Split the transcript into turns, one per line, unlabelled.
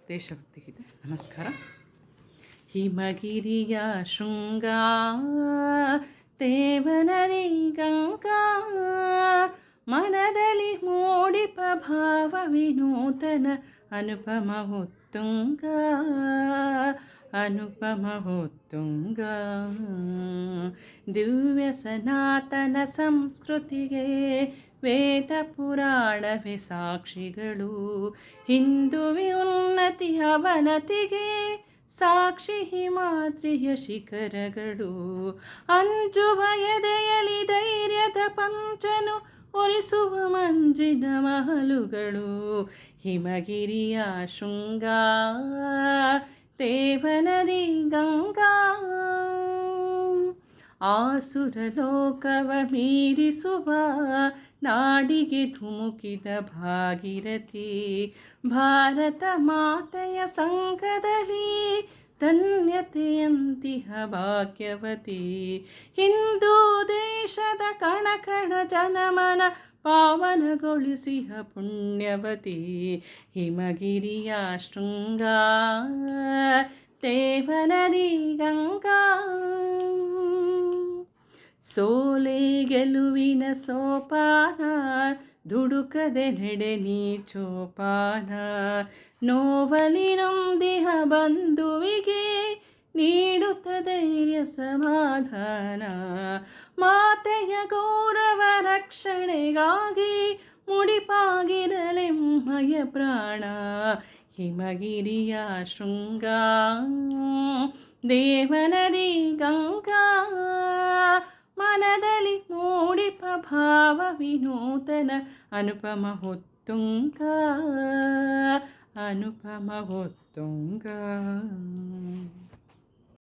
ದೇಶಭಕ್ತಿ ಗೀತೆ. ನಮಸ್ಕಾರ. ಹಿಮಗಿರಿಯ ಶೃಂಗ ತೇವನದಿ ಗಂಗಾ ಮನದಲ್ಲಿ ಮೂಡಿಪ ಭಾವ ವಿನೂತನ ಅನುಪಮ ಉತ್ತುಂಗ ಅನುಪಮ ಉತ್ತುಂಗ ದಿವ್ಯ ಸನಾತನ ಸಂಸ್ಕೃತಿಗೆ ವೇದ ಪುರಾಣವೇ ಸಾಕ್ಷಿಗಳು. ಹಿಂದುವಿ ಉನ್ನತಿ ಅವನತಿಗೆ ಸಾಕ್ಷಿ ಹಿಮಾದ್ರಿಯ ಶಿಖರಗಳು. ಅಂಜುವ ಎದೆಯಲಿ ಧೈರ್ಯದ ಪಂಚನು ಒಲಿಸುವ ಮಂಜಿನ ಮಹಲುಗಳು. ಹಿಮಗಿರಿಯ ಶೃಂಗ ತೇವನದಿ ಗಂಗಾ ಆಸುರ ಲೋಕವ ಮೀರಿಸುವ ನಾಡಿಗೆ ಧುಮುಕಿದ ಭಾಗೀರಥಿ. ಭಾರತ ಮಾತೆಯ ಸಂಘದಲ್ಲಿ ಧನ್ಯತೆಯಂತಿಹ ಭಾಗ್ಯವತಿ. ಹಿಂದೂ ದೇಶದ ಕಣಕಣ ಜನಮನ ಪಾವನಗೊಳಿಸಿಹ ಪುಣ್ಯವತಿ. ಹಿಮಗಿರಿಯ ಶೃಂಗ ತೇವನದಿ ಗಂಗಾ ಸೋಲೆ ಗೆಲುವಿನ ಸೋಪಾನ ದುಡುಕದೆ ನೆಡೆ ನೀ ಚೋಪಾನ. ನೋವಲಿ ನೊಂದಿಹ ಬಂಧುವಿಗೆ ನೀಡುತ್ತ ಧೈರ್ಯ ಸಮಾಧಾನ. ಮಾತೆಯ ಗೌರವ ರಕ್ಷಣೆಗಾಗಿ ಮುಡಿಪಾಗಿರಲೆಮ್ಮಯ ಪ್ರಾಣ. ಹಿಮಗಿರಿಯ ಶೃಂಗ ದೇವನದಿ ಗಂಗಾ ಮನದಲ್ಲಿ ಮೂಡಿಪ ಭಾವ ವಿನೂತನ ಅನುಪಮ ಉತ್ತುಂಗ ಅನುಪಮ ಉತ್ತುಂಗ.